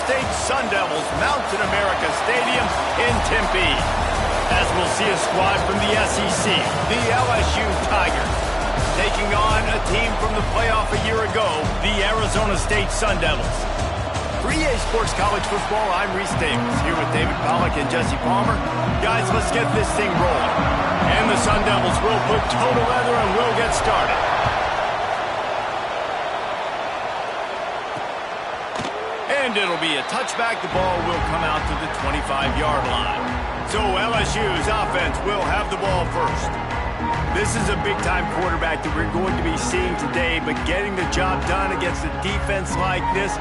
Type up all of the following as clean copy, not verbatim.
State Sun Devils mount in America Stadium in Tempe. As we'll see a squad from the SEC, the LSU Tigers, taking on a team from the playoff a year ago, the Arizona State Sun Devils. For EA Sports College Football, I'm Reese Davis, here with David Pollack and Jesse Palmer. Guys, let's get this thing rolling. And the Sun Devils will put total leather and we'll get started. And it'll be a touchback. The ball will come out to the 25-yard line. So LSU's offense will have the ball first. This is a big-time quarterback that we're going to be seeing today, but getting the job done against a defense like this,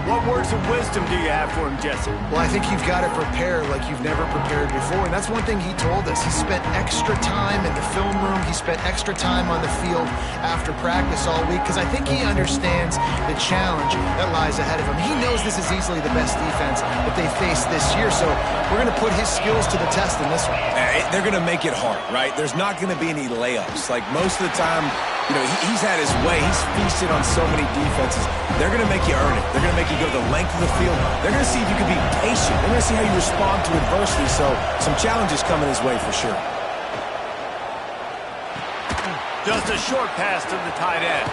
what words of wisdom do you have for him, Jesse? Well, I think you've got to prepare like you've never prepared before, and that's one thing he told us. He spent extra time in the film room. He spent extra time on the field after practice all week, because I think he understands the challenge that lies ahead of him. He knows this is easily the best defense that they face this year, so we're going to put his skills to the test in this one. They're going to make it hard, right? There's not going to be any layups. Like most of the time, you know, he's had his way. He's feasted on so many defenses. They're going to make you earn it. They're going to make you go the length of the field. They're going to see if you can be patient. They're going to see how you respond to adversity. So some challenges coming his way for sure. Just a short pass to the tight end.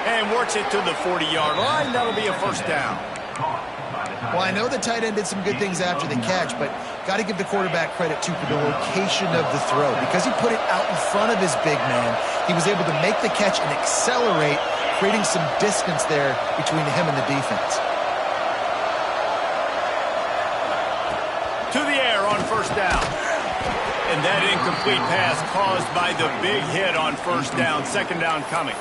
And works it to the 40-yard line. That'll be a first down. Well, I know the tight end did some good things after the catch, but got to give the quarterback credit, too, for the location of the throw. Because he put it out in front of his big man, he was able to make the catch and accelerate, creating some distance there between him and the defense. To the air on first down. And that incomplete pass caused by the big hit on first down. Second down coming.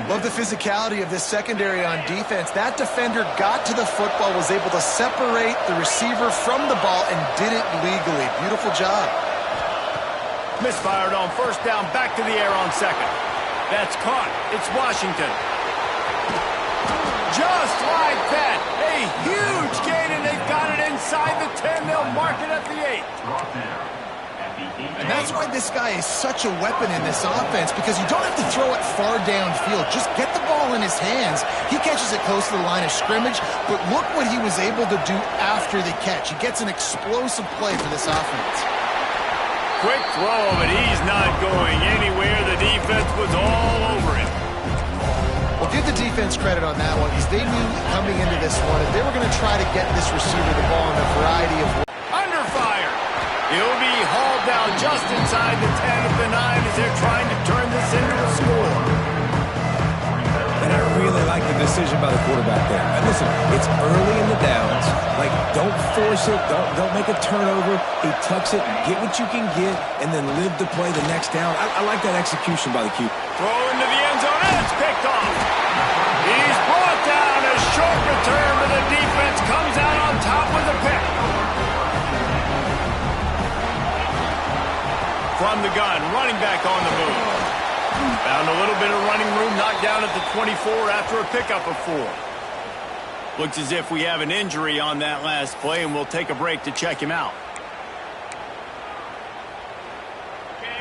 Love the physicality of this secondary on defense. That defender got to the football, was able to separate the receiver from the ball, and did it legally. Beautiful job. Misfired on first down, back to the air on second. That's caught. It's Washington. Just like that. A huge gain, and they've got it inside the 10. They'll mark it at the 8. And that's why this guy is such a weapon in this offense, because you don't have to throw it far downfield. Just get the ball in his hands. He catches it close to the line of scrimmage, but look what he was able to do after the catch. He gets an explosive play for this offense. Quick throw, but he's not going anywhere. The defense was all over him. Well, give the defense credit on that one, because they knew coming into this one that they were going to try to get this receiver the ball in a variety of ways. Under fire. He'll be hauled down just inside the 10 of the 9 as they're trying to turn this into a score. And I really like the decision by the quarterback there. And listen, it's early in the downs. Like, don't force it. Don't make a turnover. He tucks it, get what you can get, and then live to play the next down. I like that execution by the keeper. Throw into the end zone, and it's picked off. He's brought down. A short return, but the defense comes out on top with a pick. From the gun, running back on the move. Found a little bit of running room, knocked down at the 24 after a pickup of 4. Looks as if we have an injury on that last play, and we'll take a break to check him out.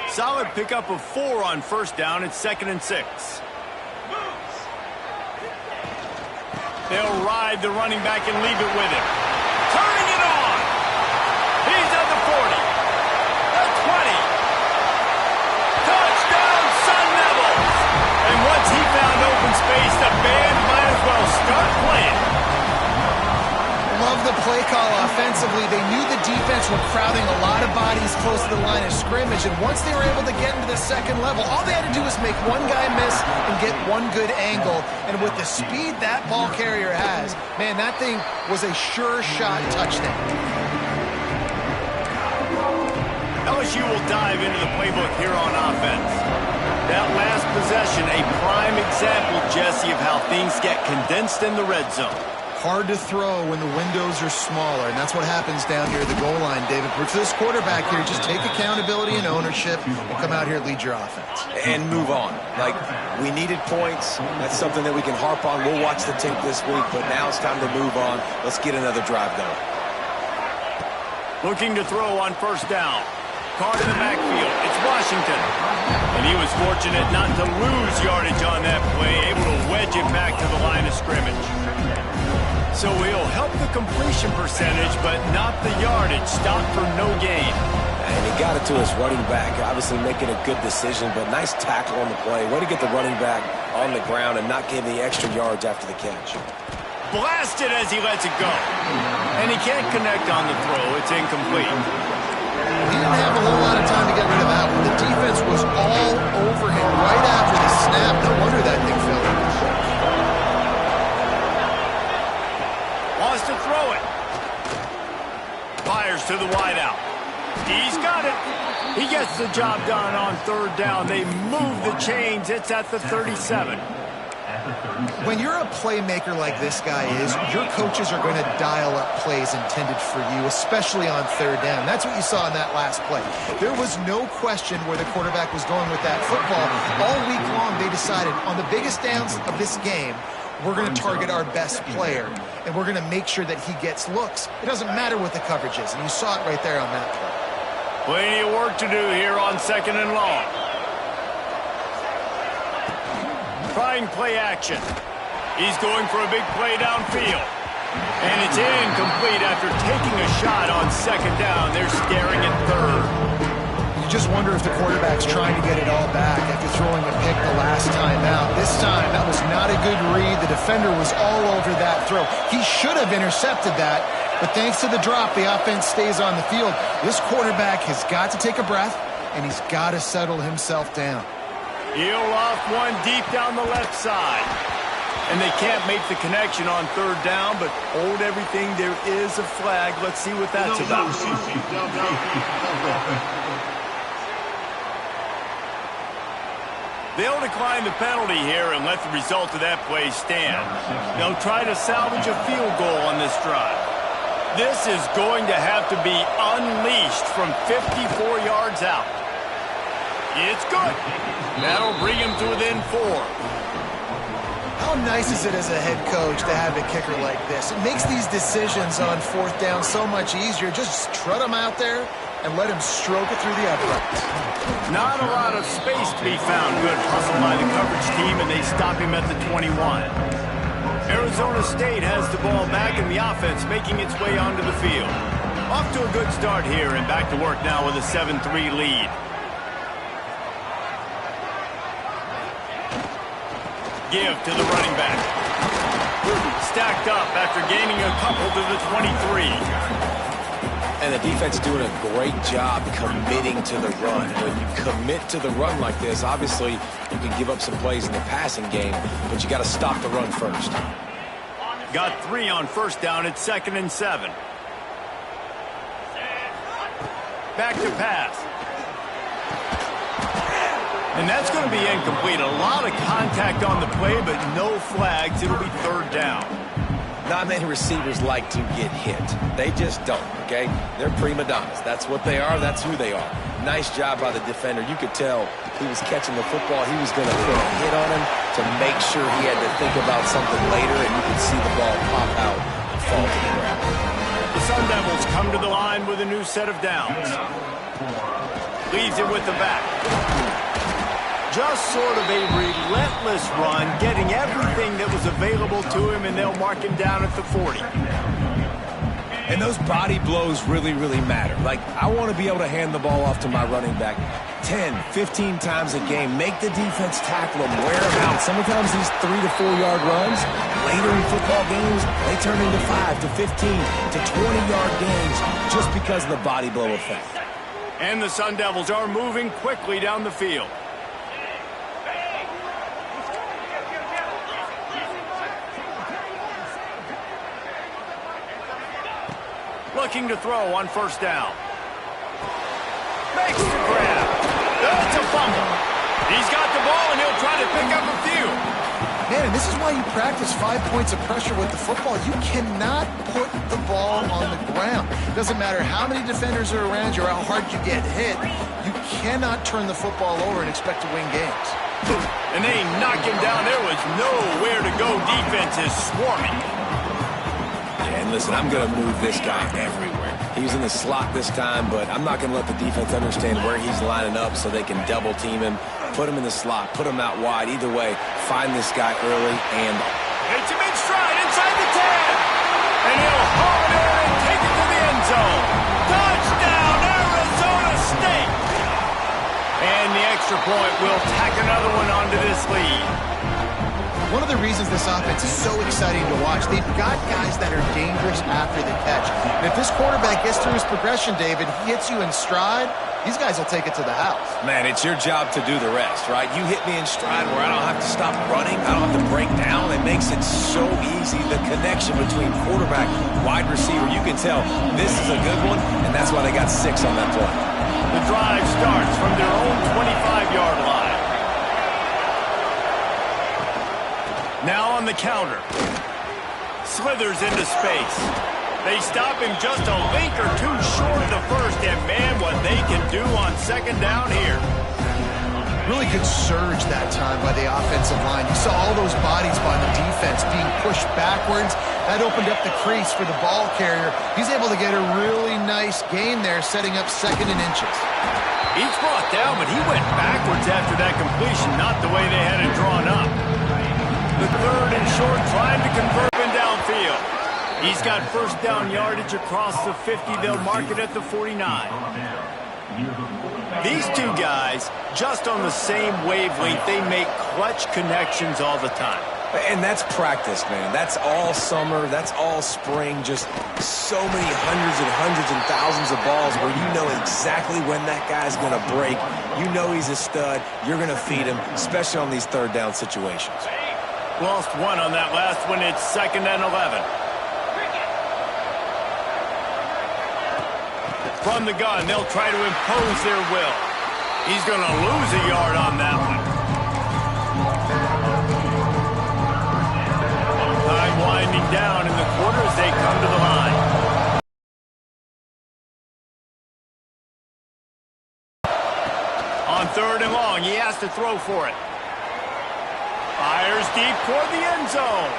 Solid pickup of 4 on first down. It's 2nd and 6. They'll ride the running back and leave it with him. Turning it on. He's at the 40. The 20. Touchdown, Sun Devils! And once he found open space, the band might as well start playing. Love the play call offensively. They knew the defense were crowding a lot of bodies close to the line of scrimmage, and once they were able to get into the second level, all they had to do was make one guy miss and get one good angle. And with the speed that ball carrier has, man, that thing was a sure shot touchdown. LSU will dive into the playbook here on offense. That last possession, a prime example, Jesse, of how things get condensed in the red zone. Hard to throw when the windows are smaller, and that's what happens down here at the goal line, David. But for this quarterback here, just take accountability and ownership and come out here and lead your offense. And move on. Like, we needed points. That's something that we can harp on. We'll watch the tape this week, but now it's time to move on. Let's get another drive going. Looking to throw on first down. Card in the backfield. It's Washington. And he was fortunate not to lose yardage on that play, able to wedge it back to the line of scrimmage. So he'll help the completion percentage, but not the yardage. Stopped for no gain. And he got it to his running back, obviously making a good decision, but nice tackle on the play. Way to get the running back on the ground and not give the extra yards after the catch. Blasted as he lets it go. And he can't connect on the throw. It's incomplete. He didn't have a whole lot of time to get rid of that one. The defense was all over him right after the snap. No wonder that thing fell. Wants to throw it. Fires to the wideout. He's got it. He gets the job done on third down. They move the chains. It's at the 37. When you're a playmaker like this guy is, your coaches are going to dial up plays intended for you, especially on third down. That's what you saw in that last play. There was no question where the quarterback was going with that football. All week long, they decided on the biggest downs of this game, we're going to target our best player, and we're going to make sure that he gets looks. It doesn't matter what the coverage is, and you saw it right there on that play. Plenty of work to do here on 2nd and long. Trying play action. He's going for a big play downfield. And it's incomplete after taking a shot on 2nd down. They're staring at 3rd. You just wonder if the quarterback's trying to get it all back after throwing a pick the last time out. This time, that was not a good read. The defender was all over that throw. He should have intercepted that, but thanks to the drop, the offense stays on the field. This quarterback has got to take a breath, and he's got to settle himself down. He'll off one deep down the left side. And they can't make the connection on 3rd down, but hold everything. There is a flag. Let's see what that's about. They'll decline the penalty here and let the result of that play stand. They'll try to salvage a field goal on this drive. This is going to have to be unleashed from 54 yards out. It's good. That'll bring him to within 4. How nice is it as a head coach to have a kicker like this? It makes these decisions on 4th down so much easier. Just trot him out there and let him stroke it through the uprights. Not a lot of space to be found. Good hustle by the coverage team, and they stop him at the 21. Arizona State has the ball back, and the offense making its way onto the field. Off to a good start here, and back to work now with a 7-3 lead. Give to the running back. Stacked up after gaining a couple to the 23. And the defense doing a great job committing to the run. When you commit to the run like this, obviously you can give up some plays in the passing game, but you got to stop the run first. Got 3 on 1st down at 2nd and 7. Back to pass. And that's going to be incomplete. A lot of contact on the play, but no flags. It'll be 3rd down. Not many receivers like to get hit. They just don't, okay? They're prima donnas. That's what they are. That's who they are. Nice job by the defender. You could tell he was catching the football. He was going to put a hit on him to make sure he had to think about something later, and you could see the ball pop out and fall to the ground. The Sun Devils come to the line with a new set of downs. Leads it with the back. Just sort of a relentless run, getting everything that was available to him, and they'll mark him down at the 40. And those body blows really, really matter. Like, I want to be able to hand the ball off to my running back 10, 15 times a game. Make the defense tackle him, wear him out. Sometimes these 3 to 4 yard runs, later in football games, they turn into 5 to 15 to 20 yard gains just because of the body blow effect. And the Sun Devils are moving quickly down the field. Looking to throw on 1st down. Makes the grab. That's a fumble. He's got the ball, and he'll try to pick up a few. Man, and this is why you practice 5 points of pressure with the football. You cannot put the ball on the ground. Doesn't matter how many defenders are around you or how hard you get hit. You cannot turn the football over and expect to win games. And they knock him down. There was nowhere to go. Defense is swarming. And listen, I'm going to move this guy everywhere. He's in the slot this time, but I'm not going to let the defense understand where he's lining up so they can double team him, put him in the slot, put him out wide. Either way, find this guy early and... It's him in stride inside the 10. And he'll extra point will tack another one onto this lead. One of the reasons this offense is so exciting to watch, they've got guys that are dangerous after the catch. And if this quarterback gets through his progression, David, he hits you in stride, these guys will take it to the house. Man, it's your job to do the rest, right? You hit me in stride where I don't have to stop running. I don't have to break down. It makes it so easy. The connection between quarterback, wide receiver, you can tell this is a good one, and that's why they got 6 on that play. The drive starts from their own 25-yard line. Now on the counter. Slithers into space. They stop him just a link or two short of the first, and man, what they can do on second down here. Really good surge that time by the offensive line. You saw all those bodies by the defense being pushed backwards. That opened up the crease for the ball carrier. He's able to get a really nice gain there, setting up 2nd and inches. He's brought down, but he went backwards after that completion, not the way they had it drawn up. The 3rd and short, trying to convert him downfield. He's got first down yardage across the 50. They'll mark it at the 49. These two guys, just on the same wavelength, they make clutch connections all the time. And that's practice, man. That's all summer. That's all spring. Just so many hundreds and thousands of balls where you know exactly when that guy's going to break. You know he's a stud. You're going to feed him, especially on these 3rd down situations. Lost one on that last one. It's 2nd and 11. From the gun, they'll try to impose their will. He's going to lose a yard on that one. Time winding down in the quarter as they come to the line. On 3rd and long, he has to throw for it. Fires deep toward the end zone.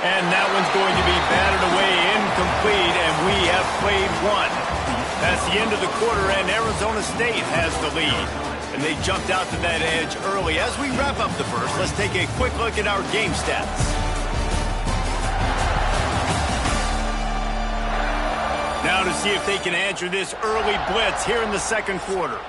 And that one's going to be batted away, incomplete, and we have played one. That's the end of the quarter, and Arizona State has the lead. And they jumped out to that edge early. As we wrap up the first, let's take a quick look at our game stats. Now to see if they can answer this early blitz here in the 2nd quarter.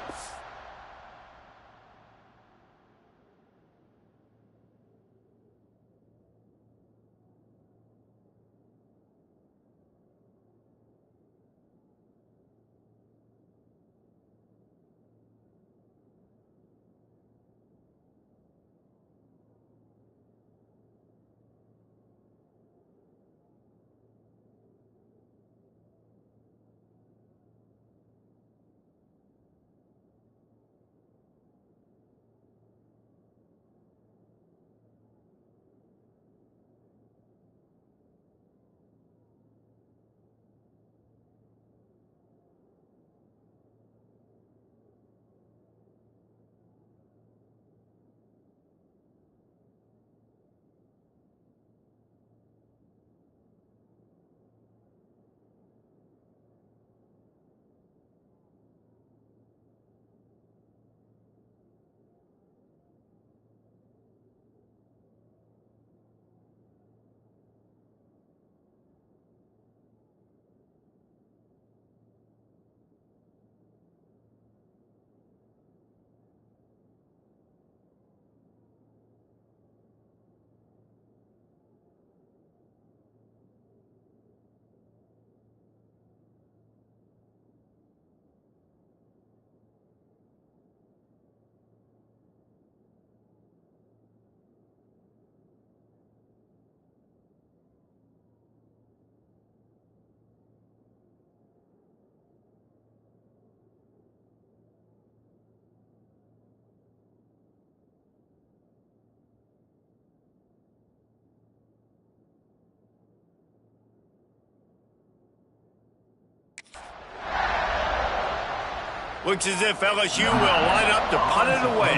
Looks as if LSU will line up to punt it away.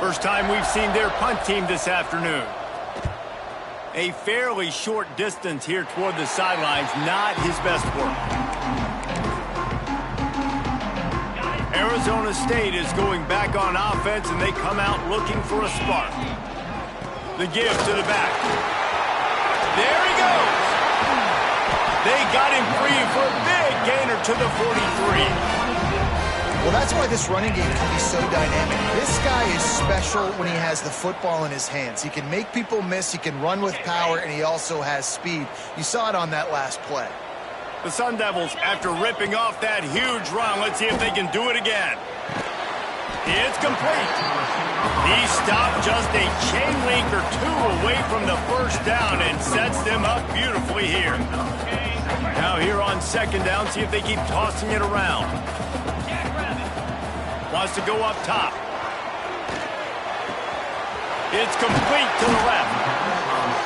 First time we've seen their punt team this afternoon. A fairly short distance here toward the sidelines, not his best work. Arizona State is going back on offense, and they come out looking for a spark. The give to the back. There he goes. They got him free for a big gainer to the 43. Well, that's why this running game can be so dynamic. This guy is special when he has the football in his hands. He can make people miss, he can run with power, and he also has speed. You saw it on that last play. The Sun Devils, after ripping off that huge run, let's see if they can do it again. It's complete. He stopped just a chain link or two away from the first down and sets them up beautifully here. Now here on second down, see if they keep tossing it around. Wants to go up top. It's complete to the left.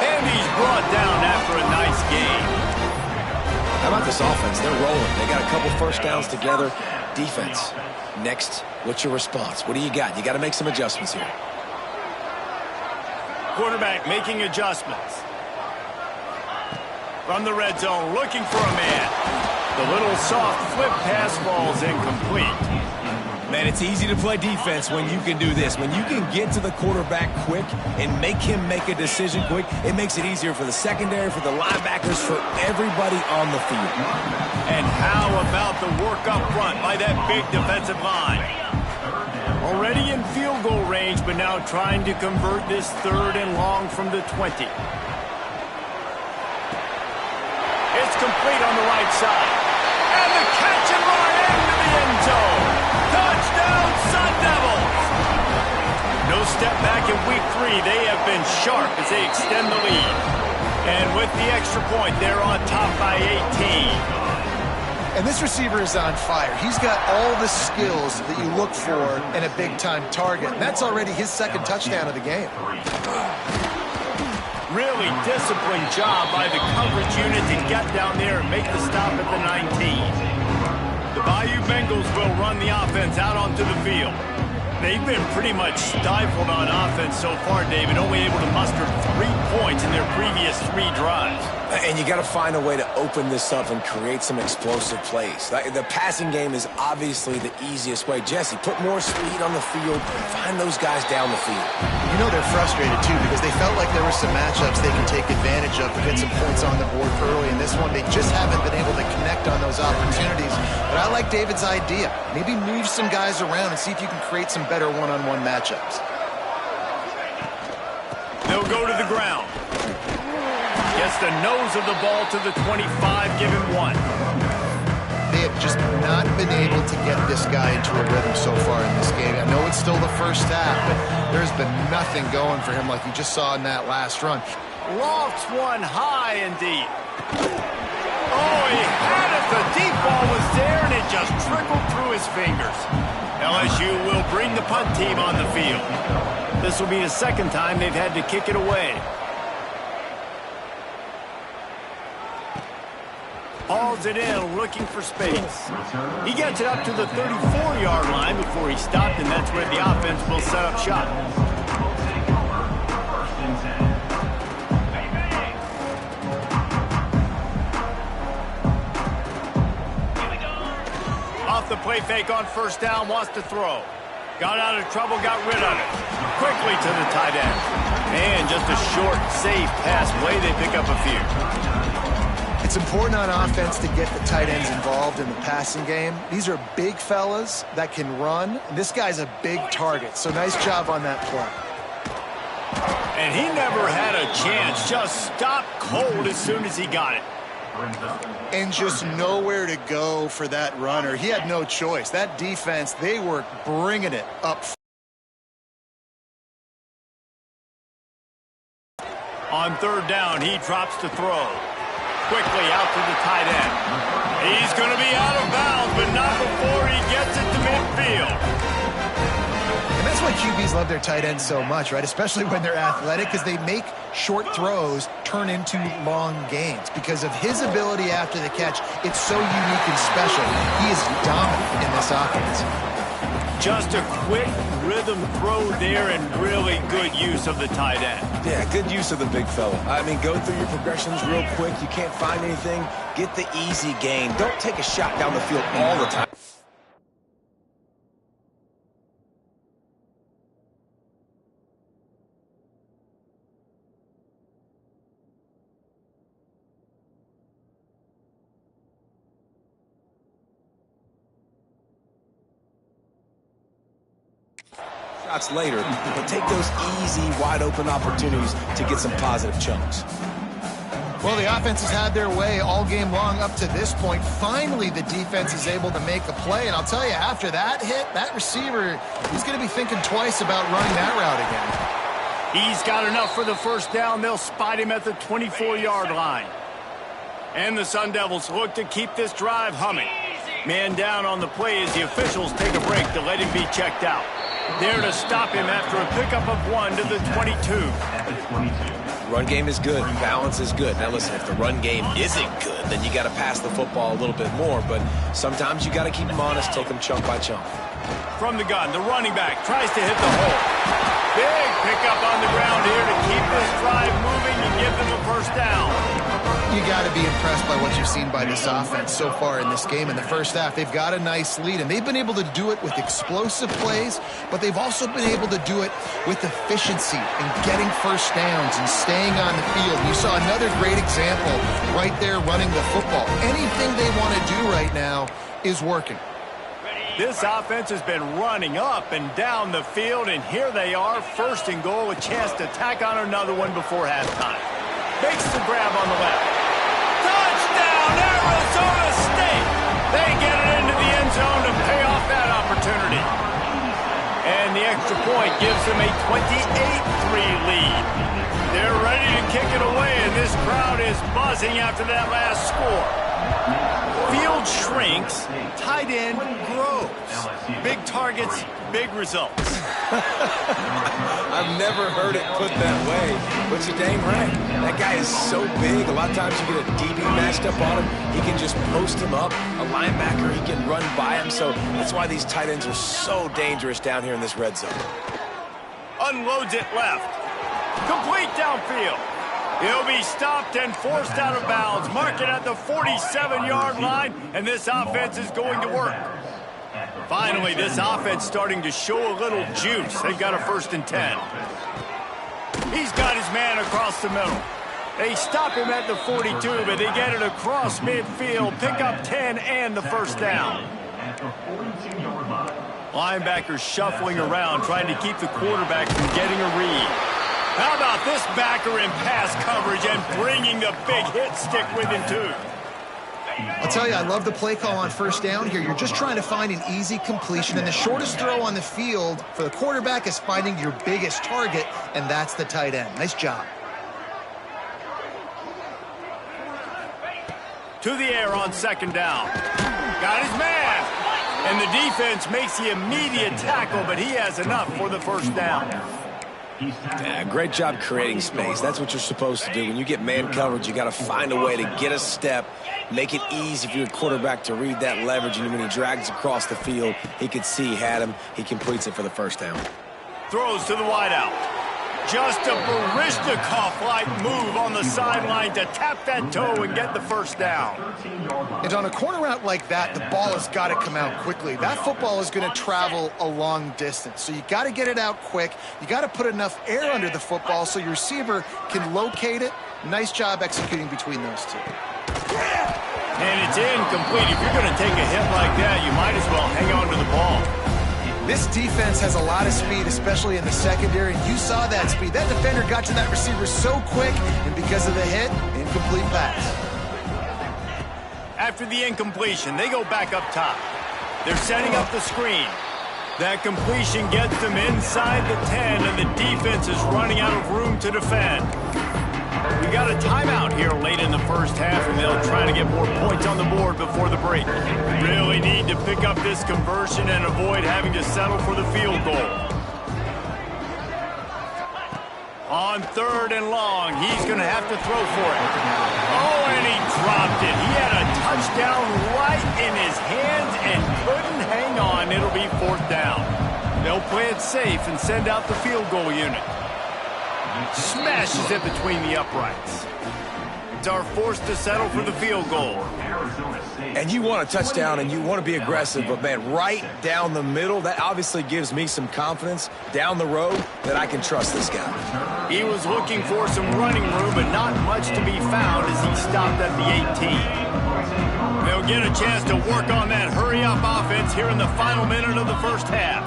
And he's brought down after a nice gain. How about this offense? They're rolling. They got a couple first downs together. Defense. Next, what's your response? What do you got? You got to make some adjustments here. Quarterback making adjustments. From the red zone, looking for a man. The little soft flip pass falls incomplete. Man, it's easy to play defense when you can do this. When you can get to the quarterback quick and make him make a decision quick, it makes it easier for the secondary, for the linebackers, for everybody on the field. And how about the work up front by that big defensive line? Already in field goal range, but now trying to convert this 3rd and long from the 20. It's complete on the right side. And the catch and run into the end zone. Touchdown, Sun Devils! No step back in week 3. They have been sharp as they extend the lead. And with the extra point, they're on top by 18. And this receiver is on fire. He's got all the skills that you look for in a big-time target. And that's already his 2nd touchdown of the game. Really disciplined job by the coverage unit to get down there and make the stop at the 19. The Bayou Bengals will run the offense out onto the field. They've been pretty much stifled on offense so far, David, only able to muster 3 points in their previous 3 drives. And you got to find a way to open this up and create some explosive plays. The passing game is obviously the easiest way. Jesse, put more speed on the field. Find those guys down the field. You know they're frustrated, too, because they felt like there were some matchups they can take advantage of to get some points on the board early. In this one, they just haven't been able to connect on those opportunities. But I like David's idea. Maybe move some guys around and see if you can create some better one-on-one matchups. They'll go to the ground. Gets the nose of the ball to the 25, give him 1. They have just not been able to get this guy into a rhythm so far in this game. I know it's still the first half, but there's been nothing going for him like you just saw in that last run. Lofts one high and deep. Oh, he had it. The deep ball was there, and it just trickled through his fingers. LSU will bring the punt team on the field. This will be the 2nd time they've had to kick it away. Hauls it in, looking for space. He gets it up to the 34-yard line before he stopped, and that's where the offense will set up shop. Off the play fake on first down, wants to throw. Got out of trouble, got rid of it. Quickly to the tight end. And just a short, safe pass play. They pick up a few. It's important on offense to get the tight ends involved in the passing game. These are big fellas that can run, and this guy's a big target, so nice job on that play. And he never had a chance, just stopped cold as soon as he got it. And just nowhere to go for that runner. He had no choice. That defense, they were bringing it up. On 3rd down, he drops to throw. Quickly out to the tight end. He's going to be out of bounds, but not before he gets it to midfield. And that's why QBs love their tight ends so much, right? Especially when they're athletic, because they make short throws turn into long gains. Because of his ability after the catch, it's so unique and special. He is dominant in this offense. Just a quick rhythm throw there and really good use of the tight end. Yeah, good use of the big fella. I mean, go through your progressions real quick. You can't find anything. Get the easy gain. Don't take a shot down the field all the time. shots later, but take those easy, wide-open opportunities to get some positive chunks. Well, the offense has had their way all game long up to this point. Finally, the defense is able to make a play. And I'll tell you, after that hit, that receiver, he's going to be thinking twice about running that route again. He's got enough for the first down. They'll spot him at the 24-yard line. And the Sun Devils look to keep this drive humming. Man down on the play as the officials take a break to let him be checked out. There to stop him after a pickup of 1 to the 22. Run game is good. Balance is good. Now, listen, if the run game isn't good, then you got to pass the football a little bit more. But sometimes you got to keep them honest, take them chunk by chunk. From the gun, the running back tries to hit the hole. Big pickup on the ground here to keep this drive moving and give them a first down. You got to be impressed by what you've seen by this offense so far in this game. In the first half, they've got a nice lead, and they've been able to do it with explosive plays, but they've also been able to do it with efficiency and getting first downs and staying on the field. You saw another great example right there running the football. Anything they want to do right now is working. This offense has been running up and down the field, and here they are, first and goal, a chance to tack on another one before halftime. Makes the grab on the left. Touchdown, Arizona State! They get it into the end zone to pay off that opportunity. And the extra point gives them a 28-3 lead. They're ready to kick it away, and this crowd is buzzing after that last score. Field shrinks, tight end grows. Big targets, big results. I've never heard it put that way, but you're dang right. That guy is so big. A lot of times you get a DB matched up on him. He can just post him up. A linebacker, he can run by him. So that's why these tight ends are so dangerous down here in this red zone. Unloads it left. Complete downfield. He'll be stopped and forced out of bounds. Mark it at the 47-yard line, and this offense is going to work. Finally, this offense starting to show a little juice. They've got a 1st and 10. He's got his man across the middle. They stop him at the 42, but they get it across midfield. Pick up 10 and the first down. Linebackers shuffling around, trying to keep the quarterback from getting a read. How about this backer in pass coverage and bringing the big hit stick with him, too? I'll tell you, I love the play call on first down here. You're just trying to find an easy completion, and the shortest throw on the field for the quarterback is finding your biggest target, and that's the tight end. Nice job. To the air on 2nd down. Got his man. And the defense makes the immediate tackle, but he has enough for the first down. Yeah, great job creating space. That's what you're supposed to do. When you get man coverage, you got to find a way to get a step, make it easy for your quarterback to read that leverage, and when he drags across the field, he can see he had him. He completes it for the first down. Throws to the wideout. Just a Baryshnikov-like move on the sideline to tap that toe and get the first down. And on a corner route like that, the ball has got to come out quickly. That football is going to travel a long distance, so you got to get it out quick. You got to put enough air under the football so your receiver can locate it. Nice job executing between those two. And it's incomplete. If you're going to take a hit like that, you might as well hang on to the ball. This defense has a lot of speed, especially in the secondary, and you saw that speed. That defender got to that receiver so quick, and because of the hit, incomplete pass. After the incompletion, they go back up top. They're setting up the screen. That completion gets them inside the 10, and the defense is running out of room to defend. We got a timeout here late in the first half, and they'll try to get more points on the board before the break. Really need to pick up this conversion and avoid having to settle for the field goal. On 3rd and long, he's going to have to throw for it. Oh, and he dropped it. He had a touchdown right in his hands and couldn't hang on. It'll be 4th down. They'll play it safe and send out the field goal unit. Smashes it between the uprights. It's our forced to settle for the field goal. And you want a touchdown and you want to be aggressive, but man, right down the middle, that obviously gives me some confidence down the road that I can trust this guy. He was looking for some running room, but not much to be found as he stopped at the 18. They'll get a chance to work on that hurry-up offense here in the final minute of the first half.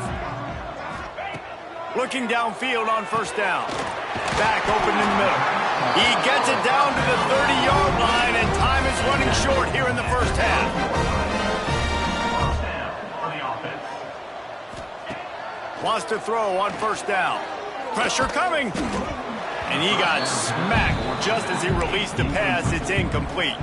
Looking downfield on first down. Back open in the middle. He gets it down to the 30-yard line, and time is running short here in the first half. Wants to throw on first down. Pressure coming. And he got smacked just as he released the pass. It's incomplete.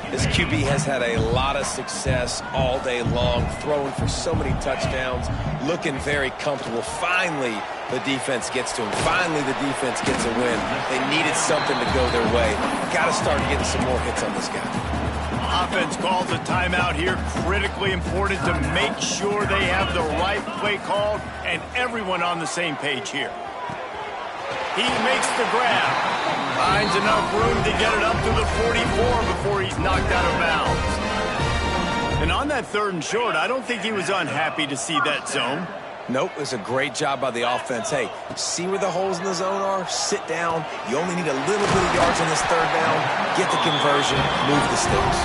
This QB has had a lot of success all day long, throwing for so many touchdowns, looking very comfortable. Finally, the defense gets to him. Finally, the defense gets a win. They needed something to go their way. Got to start getting some more hits on this guy. Offense calls a timeout here. Critically important to make sure they have the right play called and everyone on the same page here. He makes the grab. Finds enough room to get it up to the 44 before he's knocked out of bounds. And on that 3rd and short, I don't think he was unhappy to see that zone. Nope, it's a great job by the offense. Hey, see where the holes in the zone are? Sit down. You only need a little bit of yards on this 3rd down. Get the conversion. Move the sticks.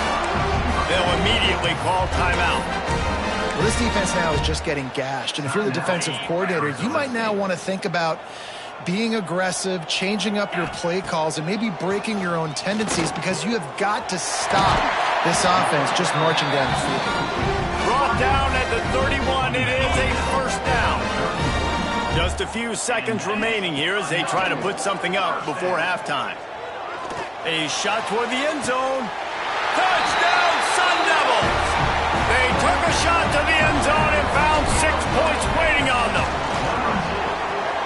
They'll immediately call timeout. Well, this defense now is just getting gashed. And if you're the defensive coordinator, you might now want to think about being aggressive, changing up your play calls, and maybe breaking your own tendencies, because you have got to stop this offense just marching down the field. Brought down at the 31. It is a first down. Just a few seconds remaining here as they try to put something up before halftime. A shot toward the end zone. Touchdown, Sun Devils! They took a shot to the end zone and found 6 points waiting on them.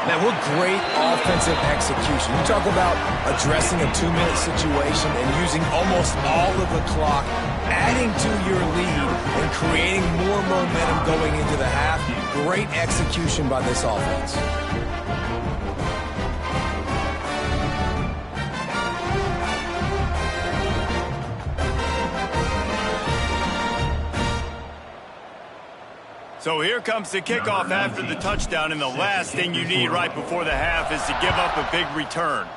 Man, what great offensive execution. You talk about addressing a 2-minute situation and using almost all of the clock, adding to your lead, and creating more momentum going into the half. Great execution by this offense. So here comes the kickoff after the touchdown, and the last thing you need right before the half is to give up a big return.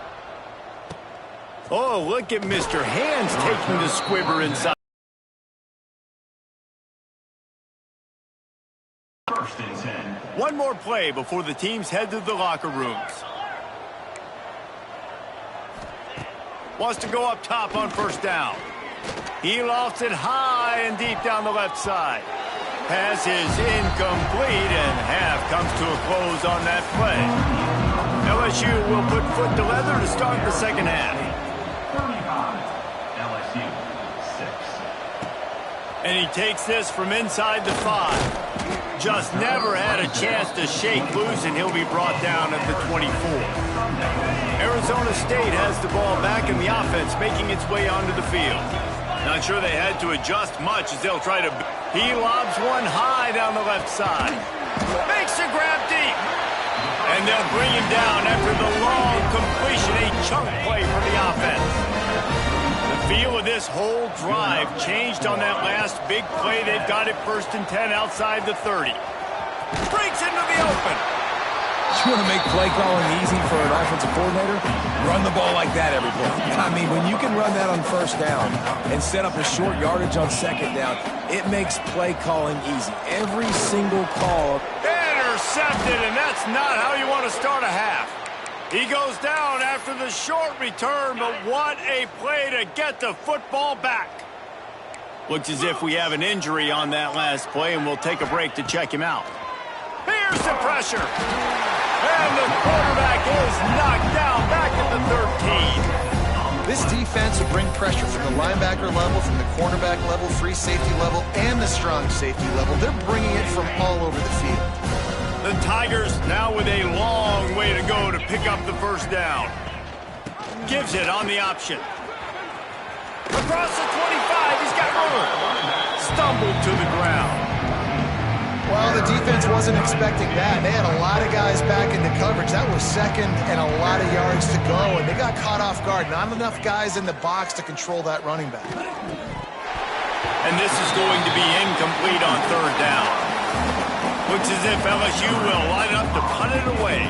Oh, look at Mr. Hands taking the squibber inside. First and 10. One more play before the teams head to the locker rooms. Wants to go up top on first down. He lofts it high and deep down the left side. Pass is incomplete, and half comes to a close on that play. LSU will put foot to leather to start the second half. 35, LSU 6. And he takes this from inside the 5. Just never had a chance to shake loose, and he'll be brought down at the 24. Arizona State has the ball back, and the offense making its way onto the field. Not sure they had to adjust much as they'll try to... He lobs one high down the left side. Makes a grab deep. And they'll bring him down after the long completion. A chunk play for the offense. The feel of this whole drive changed on that last big play. They've got it 1st and 10 outside the 30. Breaks into the open. You want to make play calling easy for an offensive coordinator? Run the ball like that every play. I mean, when you can run that on first down and set up a short yardage on second down, it makes play calling easy. Every single call. Intercepted, and that's not how you want to start a half. He goes down after the short return, but what a play to get the football back. Looks as if we have an injury on that last play, and we'll take a break to check him out. Here's the pressure. And the quarterback is knocked down back at the 13. This defense will bring pressure from the linebacker level, from the cornerback level, free safety level, and the strong safety level. They're bringing it from all over the field. The Tigers now with a long way to go to pick up the first down. Gives it on the option. Across the 25, he's got room. Stumbled to the ground. Well, the defense wasn't expecting that. They had a lot of guys back into coverage. That was second and a lot of yards to go, and they got caught off guard. Not enough guys in the box to control that running back. And this is going to be incomplete on 3rd down. Looks as if LSU will line up to punt it away.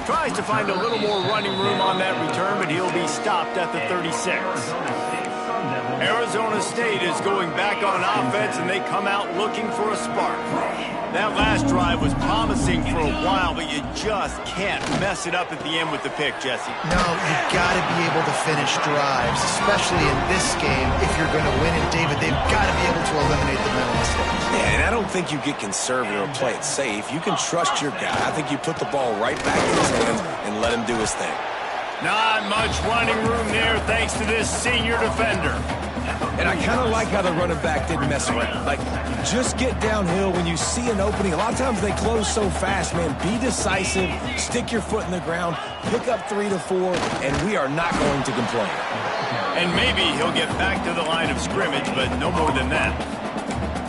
Tries to find a little more running room on that return, but he'll be stopped at the 36. Arizona State is going back on offense, and they come out looking for a spark. That last drive was promising for a while, but you just can't mess it up at the end with the pick, Jesse. No, you've got to be able to finish drives, especially in this game. If you're going to win it, David, they've got to be able to eliminate the mental mistakes. Yeah, and I don't think you get conservative or play it safe. You can trust your guy. I think you put the ball right back in his hands and let him do his thing. Not much running room there thanks to this senior defender. And I kind of like how the running back didn't mess around. Like, just get downhill when you see an opening. A lot of times they close so fast, man. Be decisive, stick your foot in the ground, pick up 3 to 4, and we are not going to complain. And maybe he'll get back to the line of scrimmage, but no more than that.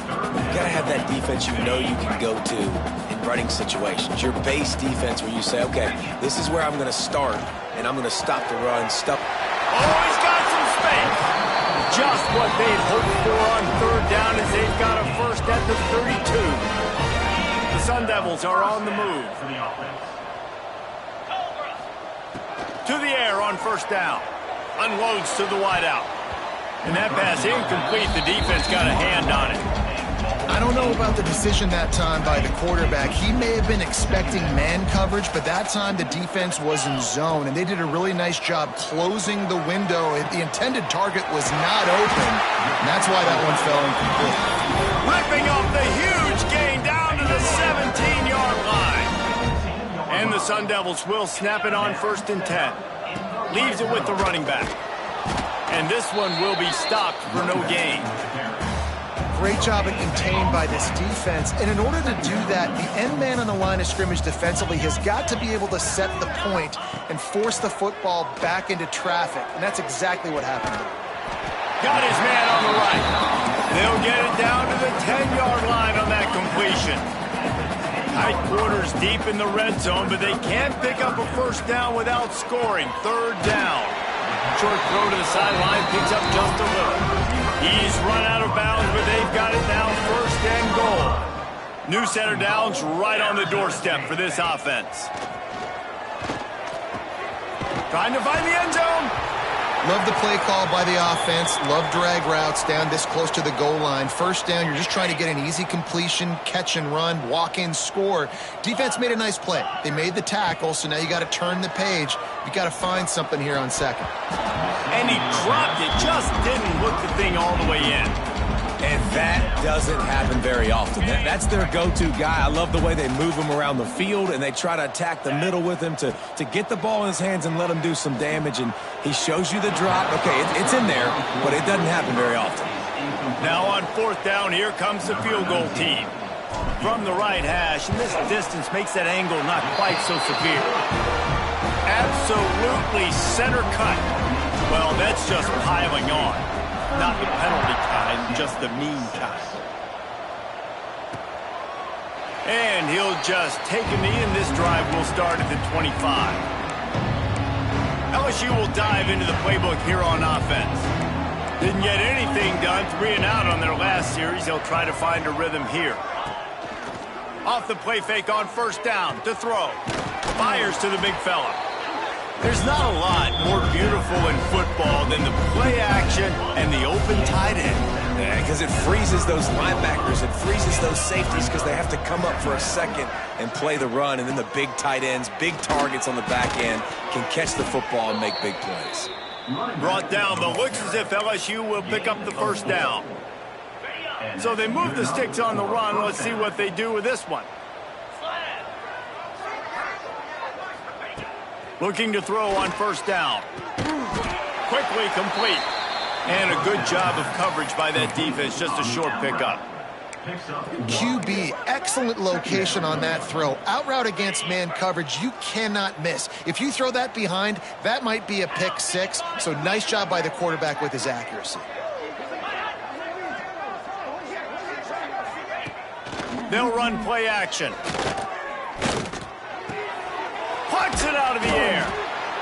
You got to have that defense you know you can go to in running situations. Your base defense where you say, okay, this is where I'm going to start, and I'm going to stop the run, Oh, he's got some space. Just what they'd hoped for on third down as they've got a first at the 32. The Sun Devils are on the move. To the air on first down. Unloads to the wideout. And that pass incomplete. The defense got a hand on it. I don't know about the decision that time by the quarterback. He may have been expecting man coverage, but that time the defense was in zone, and they did a really nice job closing the window. The intended target was not open, and that's why that one fell incomplete. Ripping off the huge gain down to the 17-yard line. And the Sun Devils will snap it on first and 10. Leaves it with the running back. And this one will be stopped for no gain. Great job at contained by this defense. And in order to do that, the end man on the line of scrimmage defensively has got to be able to set the point and force the football back into traffic. And that's exactly what happened. Got his man on the right. They'll get it down to the 10-yard line on that completion. Tight quarters deep in the red zone, but they can't pick up a first down without scoring. Third down. Short throw to the sideline, picks up just a little. He's run out of bounds, but they've got it now first and goal. New center downs right on the doorstep for this offense. Trying to find the end zone. Love the play call by the offense. Love drag routes down this close to the goal line. First down, you're just trying to get an easy completion, catch and run, walk in, score. Defense made a nice play. They made the tackle, so now you got to turn the page. You got to find something here on second. And he dropped it, just didn't look the thing all the way in. And that doesn't happen very often. That's their go-to guy. I love the way they move him around the field, and they try to attack the middle with him to get the ball in his hands and let him do some damage. And he shows you the drop. Okay, it's in there, but it doesn't happen very often. Now on fourth down, here comes the field goal team. From the right hash, and this distance makes that angle not quite so severe. Absolutely center cut. Well, that's just piling on. Not the penalty kind, just the mean kind. And he'll just take a knee, and this drive will start at the 25. LSU will dive into the playbook here on offense. Didn't get anything done, 3 and out on their last series. They'll try to find a rhythm here. Off the play fake on first down to throw. Fires to the big fella. There's not a lot more beautiful in football than the play action and the open tight end. Yeah, because it freezes those linebackers. It freezes those safeties because they have to come up for a second and play the run. And then the big tight ends, big targets on the back end can catch the football and make big plays. Brought down, but looks as if LSU will pick up the first down. So they move the sticks on the run. Let's see what they do with this one. Looking to throw on first down. Quickly complete. And a good job of coverage by that defense. Just a short pickup. QB, excellent location on that throw. Out route against man coverage, you cannot miss. If you throw that behind, that might be a pick six. So nice job by the quarterback with his accuracy. They'll run play action. Plucks it out of the air.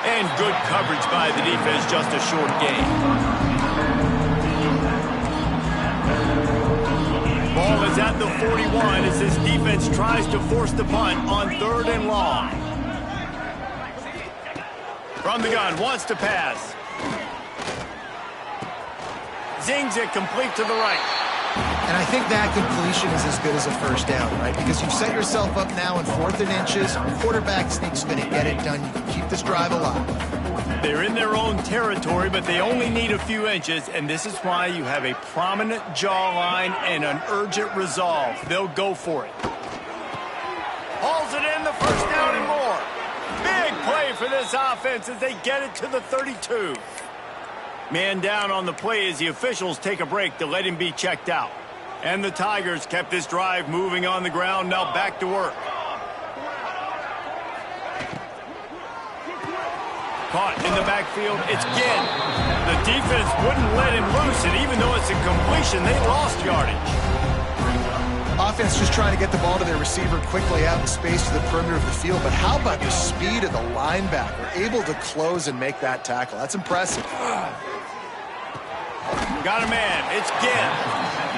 And good coverage by the defense, just a short gain. Ball is at the 41 as this defense tries to force the punt on 3rd and long. From the gun, wants to pass. Zings it complete to the right. And I think that completion is as good as a first down, right? Because you've set yourself up now in 4th and inches. Quarterback sneak's going to get it done. You can keep this drive alive. They're in their own territory, but they only need a few inches, and this is why you have a prominent jawline and an urgent resolve. They'll go for it. Hauls it in, the first down and more. Big play for this offense as they get it to the 32. Man down on the play as the officials take a break to let him be checked out. And the Tigers kept this drive moving on the ground, now back to work. Caught in the backfield, it's Ginn. The defense wouldn't let him loose, and even though it's a completion, they lost yardage. Offense just trying to get the ball to their receiver quickly out in space to the perimeter of the field, but how about the speed of the linebacker? Able to close and make that tackle. That's impressive. Got a man, it's Ginn.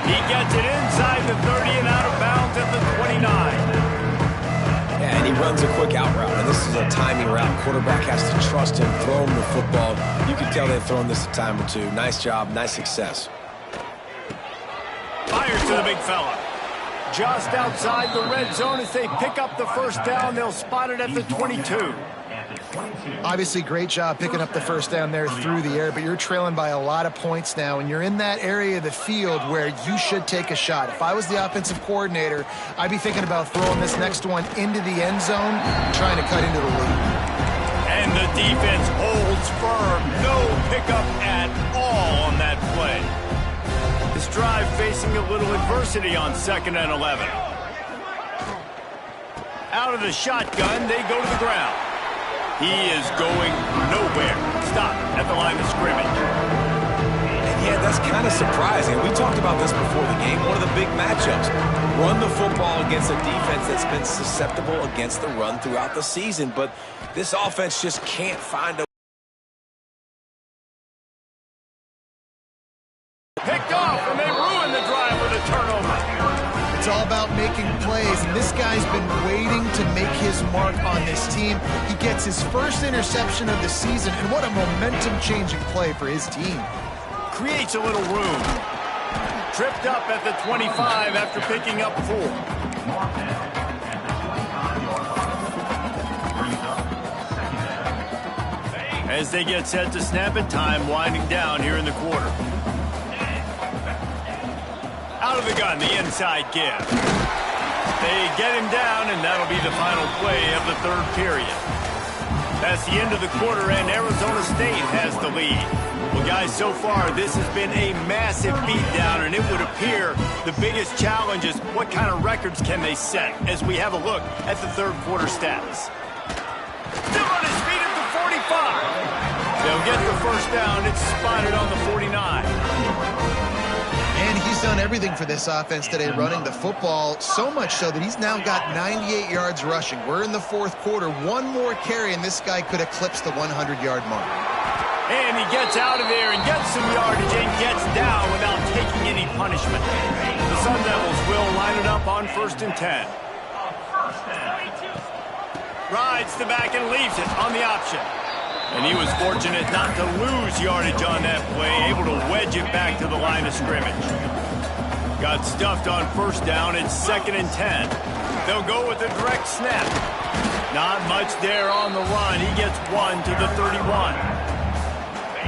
He gets it inside the 30 and out of bounds at the 29. Yeah, and he runs a quick out route, and this is a timing route. Quarterback has to trust him, throw him the football. You can tell they've thrown this a time or two. Nice job, nice success. Fires to the big fella. Just outside the red zone as they pick up the first down. They'll spot it at the 22. Obviously, great job picking up the first down there through the air, but you're trailing by a lot of points now, and you're in that area of the field where you should take a shot. If I was the offensive coordinator, I'd be thinking about throwing this next one into the end zone, trying to cut into the lead. And the defense holds firm. No pickup at all on that play. This drive facing a little adversity on 2nd and 11. Out of the shotgun, they go to the ground. He is going nowhere. Stop at the line of scrimmage. And yeah, that's kind of surprising. We talked about this before the game. One of the big matchups. Run the football against a defense that's been susceptible against the run throughout the season. But this offense just can't find a picked off, and they ruin the drive with a turnover. It's all about making plays, and this guy's been waiting to make his mark on this team. He gets his first interception of the season, and what a momentum-changing play for his team. Creates a little room. Tripped up at the 25 after picking up 4. As they get set to snap it, time winding down here in the quarter. Out of the gun, the inside give. They get him down, and that'll be the final play of the 3rd period. That's the end of the quarter, and Arizona State has the lead. Well, guys, so far, this has been a massive beatdown, and it would appear the biggest challenge is what kind of records can they set as we have a look at the 3rd quarter stats. Still on his feet at the 45. They'll get the first down. It's spotted on the 49. And he's done everything for this offense today, running the football, so much so that he's now got 98 yards rushing. We're in the 4th quarter. One more carry, and this guy could eclipse the 100-yard mark. And he gets out of there and gets some yardage and gets down without taking any punishment. The Sun Devils will line it up on 1st and 10. Rides the back and leaves it on the option. And he was fortunate not to lose yardage on that play, able to wedge it back to the line of scrimmage. Got stuffed on 1st down. It's 2nd and 10. They'll go with a direct snap. Not much there on the run. He gets 1 to the 31.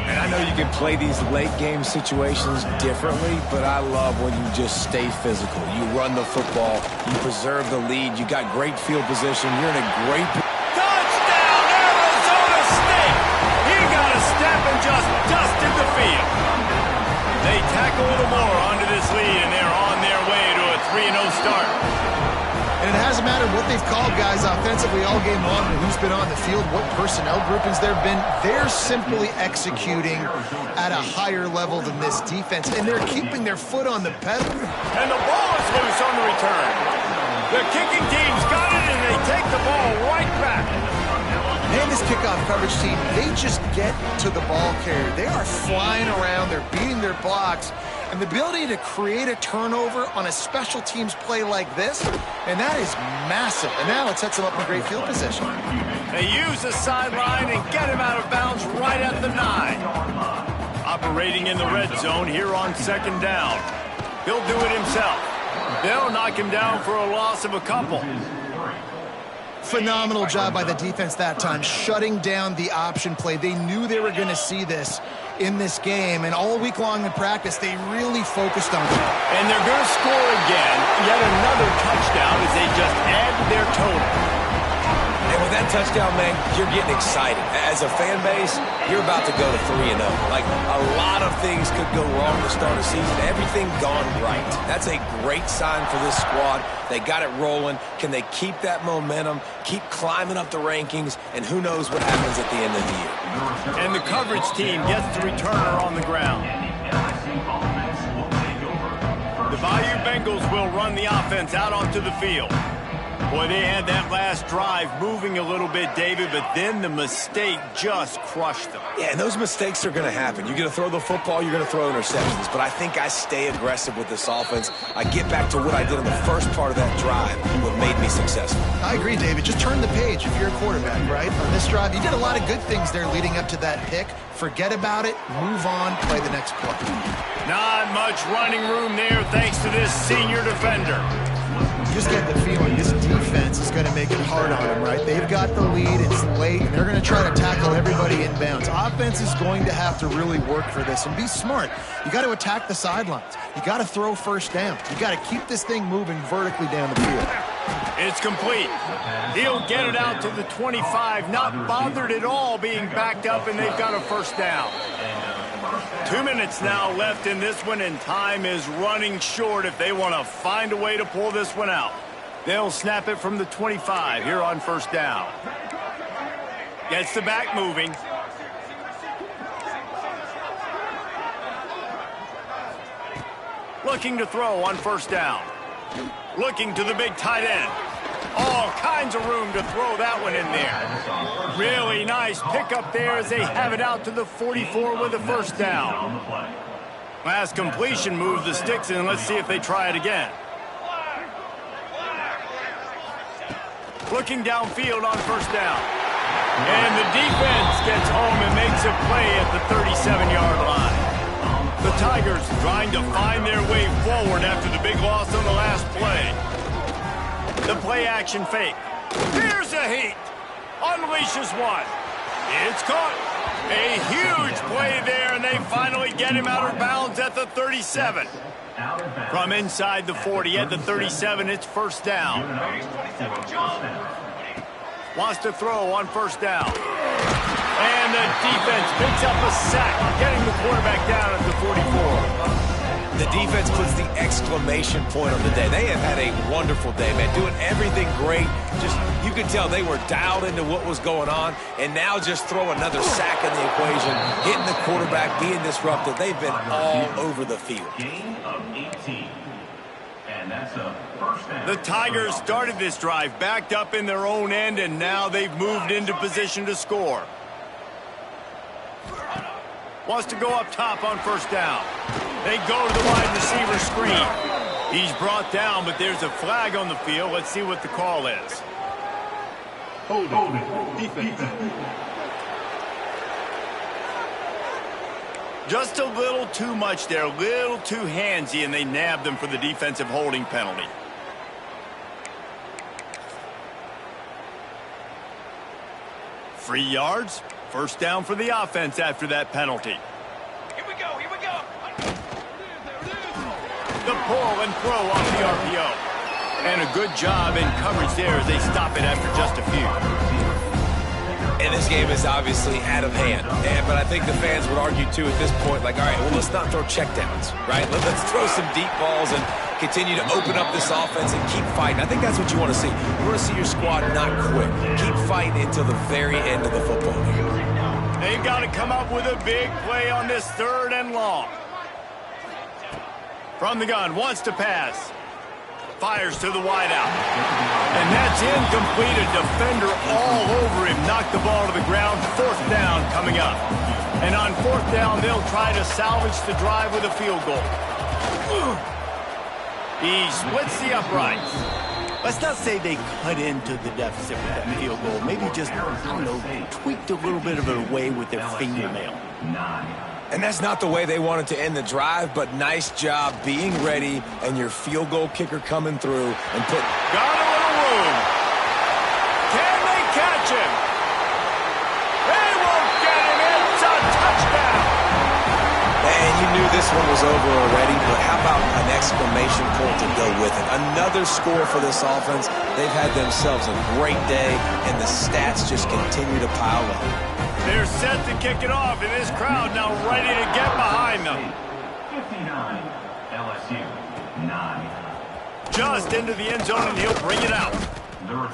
And I know you can play these late-game situations differently, but I love when you just stay physical. You run the football. You preserve the lead. You got great field position. You're in a great touchdown, Arizona State! He got a step and just dusted the field. They tack a little more onto this lead, and they're on their way to a 3-0 start. And it hasn't mattered what they've called guys offensively all game long, or who's been on the field, what personnel groupings there have been. They're simply executing at a higher level than this defense, and they're keeping their foot on the pedal. And the ball is loose on the return. The kicking team's got it, and they take the ball right back. And this kickoff coverage team, they just get to the ball carrier. They are flying around, they're beating their blocks, And the ability to create a turnover on a special teams play like this, and that is massive. And now it sets him up in great field position. They use the sideline and get him out of bounds right at the 9. Operating in the red zone here on 2nd down. He'll do it himself. They'll knock him down for a loss of a couple. Phenomenal job by the defense that time, shutting down the option play. They knew they were going to see this in this game, and all week long in practice, they really focused on it. And they're going to score again, yet another touchdown as they just add to their total. And with that touchdown, man, you're getting excited. As a fan base, you're about to go to 3-0. Like, a lot of things could go wrong to start a season. Everything gone right. That's a great sign for this squad. They got it rolling. Can they keep that momentum, keep climbing up the rankings, and who knows what happens at the end of the year. And the coverage team gets the returner on the ground. The Bayou Bengals will run the offense out onto the field. Boy, they had that last drive moving a little bit, David, but then the mistake just crushed them. Yeah, and those mistakes are going to happen. You're going to throw the football, you're going to throw interceptions, but I think I stay aggressive with this offense. I get back to what I did in the first part of that drive, what made me successful. I agree, David. Just turn the page if you're a quarterback, right? On this drive, you did a lot of good things there leading up to that pick. Forget about it, move on, play the next play. Not much running room there thanks to this senior defender. You just get the feeling this defense is going to make it hard on them, right? They've got the lead, it's late, and they're going to try to tackle everybody inbounds. Offense is going to have to really work for this and be smart. You got to attack the sidelines. You got to throw first down. You got to keep this thing moving vertically down the field. It's complete. He'll get it out to the 25, not bothered at all being backed up, and they've got a first down. 2 minutes now left in this one, and time is running short if they want to find a way to pull this one out. They'll snap it from the 25 here on first down. Gets the back moving. Looking to throw on first down. Looking to the big tight end. All kinds of room to throw that one in there. Really nice pickup there as they have it out to the 44 with a first down. Last completion moved the sticks in. Let's see if they try it again. Looking downfield on first down. And the defense gets home and makes a play at the 37-yard line. The Tigers trying to find their way forward after the big loss on the last play. The play action fake. Here's a heat. Unleashes one. It's caught. A huge play there, and they finally get him out of bounds at the 37. From inside the 40 at the 37, it's first down. Wants to throw on first down. And the defense picks up a sack, getting the quarterback down at the 44. The defense puts the exclamation point on the day. They have had a wonderful day, man, doing everything great. Just, you could tell they were dialed into what was going on, and now just throw another sack in the equation, hitting the quarterback, being disruptive. They've been all over the field. Gain of 18. And that's a first down. The Tigers started this drive backed up in their own end, and now they've moved into position to score. Wants to go up top on first down. They go to the wide receiver screen. He's brought down, but there's a flag on the field. Let's see what the call is. Hold it. Defense. Just a little too much there, a little too handsy, and they nabbed them for the defensive holding penalty. Free yards. First down for the offense after that penalty. Here we go. The pull and throw off the RPO. And a good job in coverage there as they stop it after just a few. And this game is obviously out of hand. But I think the fans would argue, too, at this point, like, all right, well, let's not throw checkdowns, right? Let's throw some deep balls and continue to open up this offense and keep fighting. I think that's what you want to see. You want to see your squad not quit. Keep fighting until the very end of the football game. They've got to come up with a big play on this 3rd and long. From the gun, wants to pass. Fires to the wideout. And that's incomplete. A defender all over him. Knocked the ball to the ground. 4th down coming up. And on 4th down, they'll try to salvage the drive with a field goal. He splits the uprights. Let's not say they cut into the deficit with that field goal. Maybe just, I don't know, tweaked a little bit of it away with their fingernail. And that's not the way they wanted to end the drive, but nice job being ready and your field goal kicker coming through and put... Got a little room. Can they catch him? They won't get him. It's a touchdown. And you knew this one was over already, but how about an exclamation point to go with it? Another score for this offense. They've had themselves a great day, and the stats just continue to pile up. They're set to kick it off, and this crowd now ready to get behind them. 59, LSU, 9. Just into the end zone, and he'll bring it out.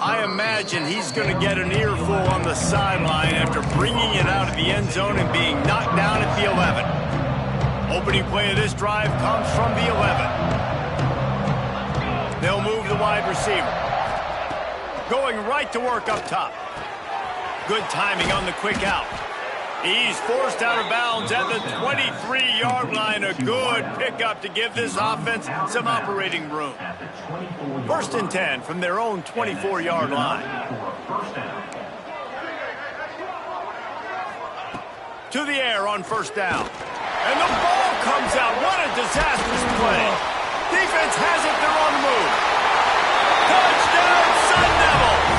I imagine he's going to get an earful on the sideline after bringing it out of the end zone and being knocked down at the 11. Opening play of this drive comes from the 11. They'll move the wide receiver. Going right to work up top. Good timing on the quick out. He's forced out of bounds at the 23-yard line. A good pickup to give this offense some operating room. 1st and 10 from their own 24-yard line. To the air on 1st down. And the ball comes out. What a disastrous play. Defense has it. They're on the move. Touchdown, Sun Devils.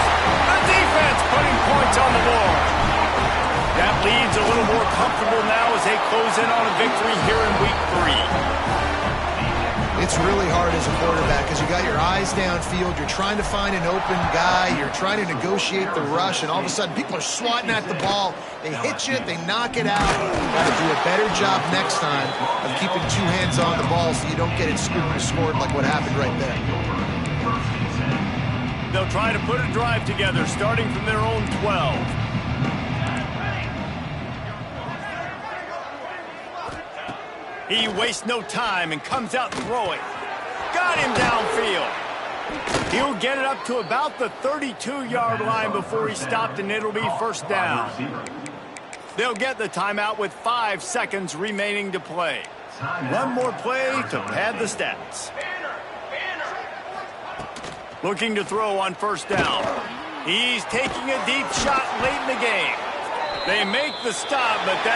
The defense putting points on the board. That lead's a little more comfortable now as they close in on a victory here in week 3. It's really hard as a quarterback because you got your eyes downfield. You're trying to find an open guy. You're trying to negotiate the rush, and all of a sudden people are swatting at the ball. They hit you, they knock it out. You got to do a better job next time of keeping 2 hands on the ball so you don't get it scooped and scored like what happened right there. They'll try to put a drive together starting from their own 12. He wastes no time and comes out throwing. Got him downfield. He'll get it up to about the 32-yard line before he's stopped, and it'll be 1st down. They'll get the timeout with 5 seconds remaining to play. One more play to pad the stats. Looking to throw on 1st down. He's taking a deep shot late in the game. They make the stop, but that